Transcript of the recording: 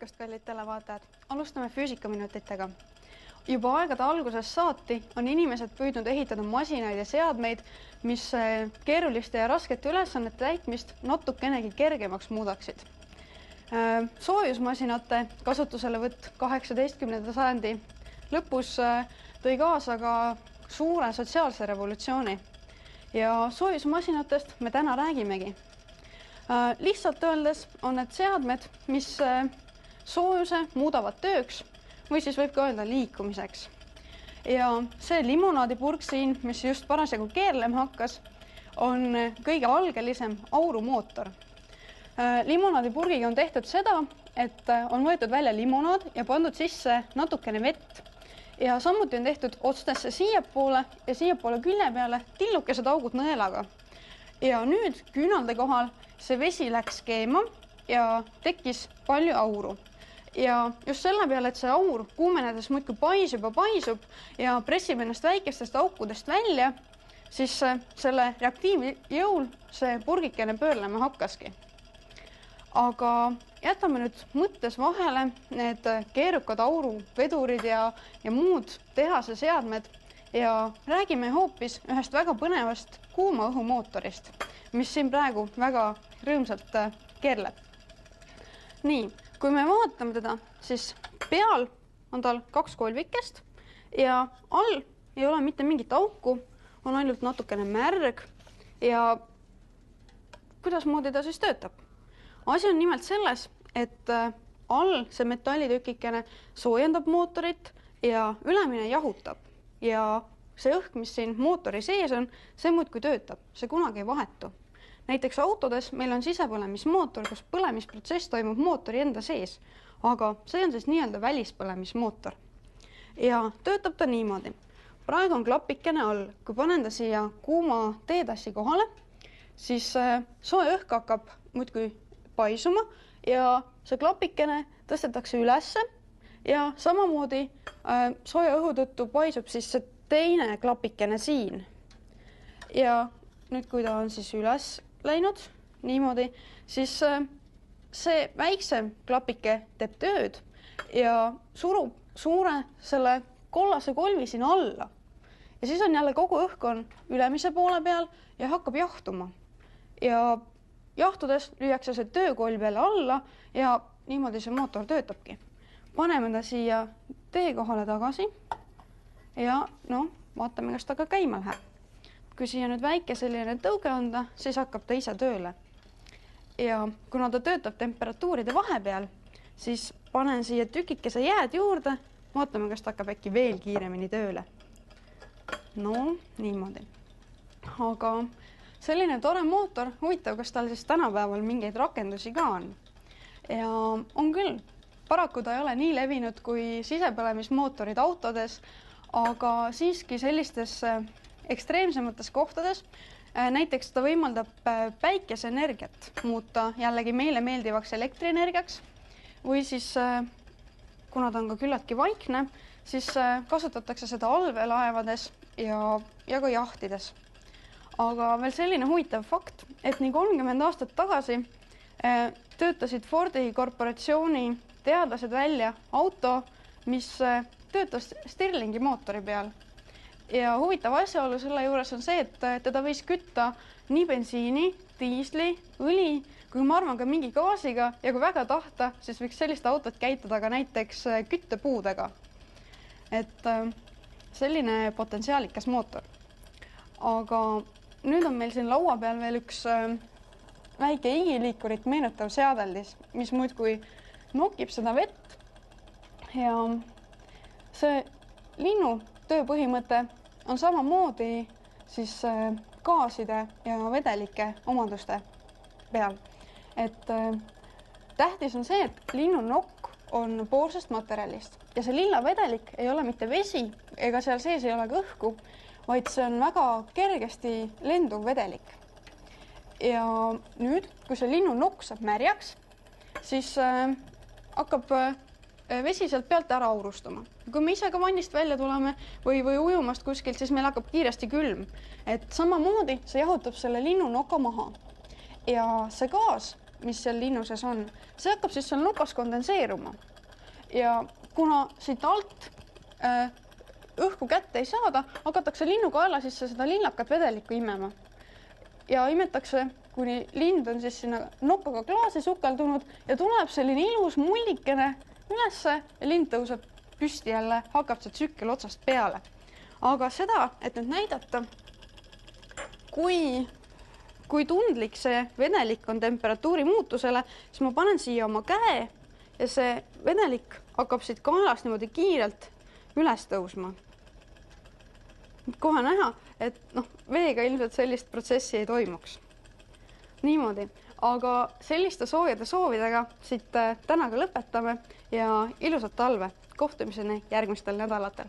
hommikust, kallid televaatajad! Alustame füüsikaminutitega. Juba aegade algusest saati on inimesed püüdnud ehitada masinaid ja seadmeid, mis keeruliste ja raskete ülesannete täitmist natukenegi kergemaks muudaksid. Soojusmasinate kasutuselevõtt 18. sajandi lõpus tõi kaasa ka suure sotsiaalse revolutsiooni. Ja soojusmasinatest me täna räägimegi. Lihtsalt öeldes on need seadmed, mis soojuse muudavad tööks või siis võib ka öelda liikumiseks. Ja see limonaadipurk siin, mis just parasjagu keerlema hakkas, on kõige algelisem aurumootor. Limonaadipurgiga on tehtud seda, et on võetud välja limonaad ja pandud sisse natukene vett. Ja samuti on tehtud otstesse siiapoole ja siiapoole külje peale tillukesed augud nõelaga. Ja nüüd küünalde kohal see vesi läks keema ja tekkis palju auru. Ja just selle peale, et see aur kuumenedes muidkui paisub ja pressib ennast väikestest aukudest välja, siis selle reaktiivjõul see purgikene pöörlema hakkaski. Aga jätame nüüd mõttes vahele need keerukad auruvedurid ja muud tehase seadmed ja räägime hoopis ühest väga põnevast kuuma õhumootorist, mis siin praegu väga rõõmsalt keerleb. Nii, kui me vaatame teda, siis peal on tal 2 kolvikest ja all ei ole mitte mingit auku, on ainult natukene märg ja kuidas moodi ta siis töötab? Asi on nimelt selles, et all see metallitükikene soojendab mootorit ja ülemine jahutab. Ja see õhk, mis siin mootori sees on, see muudkui töötab, see kunagi ei vahetu. Näiteks autodes meil on sisepõlemismootor, kus põlemisprotsess toimub mootori enda sees, aga see on siis nii-öelda välispõlemismootor. Ja töötab ta niimoodi. Praegu on klapikene all. Kui panen ta siia kuuma teetassi kohale, siis soe õhk hakkab muudkui paisuma ja see klapikene tõstetakse ülesse ja samamoodi sooja õhu tõttu paisub siis see teine klapikene siin. Ja nüüd, kui ta on siis üles läinud niimoodi, siis see väiksem klapike teeb tööd ja surub suure selle kollase kolvi siin alla. Ja siis on jälle kogu õhk on ülemise poole peal ja hakkab jahtuma. Ja jahtudes lüüakse see töökolv jälle alla ja niimoodi see mootor töötabki. Paneme ta siia tee kohale tagasi ja vaatame, kas ta ka käima läheb. Kui siia nüüd väike selline tõuge anda, siis hakkab ta ise tööle. Ja kuna ta töötab temperatuuride vahepeal, siis panen siia tükikese jääd juurde, vaatame, kas ta hakkab äkki veel kiiremini tööle. Niimoodi. Aga selline tore mootor, huvitav, kas tal siis tänapäeval mingeid rakendusi ka on. Ja on küll, paraku ta ei ole nii levinud kui sisepõlemismootorid autodes, aga siiski sellistes ekstreemsemates kohtades, näiteks ta võimaldab päikeseenergiat muuta jällegi meile meeldivaks elektrienergiaks või siis, kuna ta on ka küllaltki vaikne, siis kasutatakse seda allveelaevades ja ka jahtides. Aga veel selline huvitav fakt, et nii 30 aastat tagasi töötasid Fordi korporatsiooni teadlased välja auto, mis töötas Stirlingi mootori peal. Ja huvitav asjaolu selle juures on see, et teda võis kütta nii bensiini, diisli, õli, kui ma arvan ka mingi gaasiga ja kui väga tahta, siis võiks sellist autot käitada ka näiteks küttepuudega. Et selline potentsiaalikas mootor. Aga nüüd on meil siin laua peal veel üks väike igiliikurit meenutav seadeldis, mis muidkui nokib seda vett. Ja see linnu tööpõhimõte on samamoodi siis gaaside ja vedelike omaduste peal. Et tähtis on see, et linnunokk on poorsest materjalist ja see lilla vedelik ei ole mitte vesi ega seal sees ei ole ka õhku, vaid see on väga kergesti lenduv vedelik. Ja nüüd, kui see linnunokk saab märjaks, siis hakkab vesi sealt pealt ära aurustuma. Kui me ise ka vannist välja tuleme või ujumast kuskilt, siis meil hakkab kiiresti külm. Et samamoodi see jahutab selle linnunoka maha. Ja see gaas mis seal linnu sees on, see hakkab siis seal nukas kondenseeruma. Ja kuna siit alt õhku kätte ei saada, hakatakse linnukaela sisse seda linnakat vedelikku imema. Ja imetakse, kuni lind on siis sinna nokaga klaasi sukeldunud ja tuleb selline ilus mullikene ülesse ja lind tõuseb püsti jälle, hakkab see tsükkel otsast peale. Aga seda, et nüüd näidata, kui tundlik see vedelik on temperatuuri muutusele, siis ma panen siia oma käe ja see vedelik hakkab siit kaelast niimoodi kiirelt üles tõusma. Kohe näha, et veega ilmselt sellist protsessi ei toimuks. Niimoodi, aga selliste soojade soovidega siit täna ka lõpetame ja ilusat talve. Kohtumiseni järgmistel nädalatel.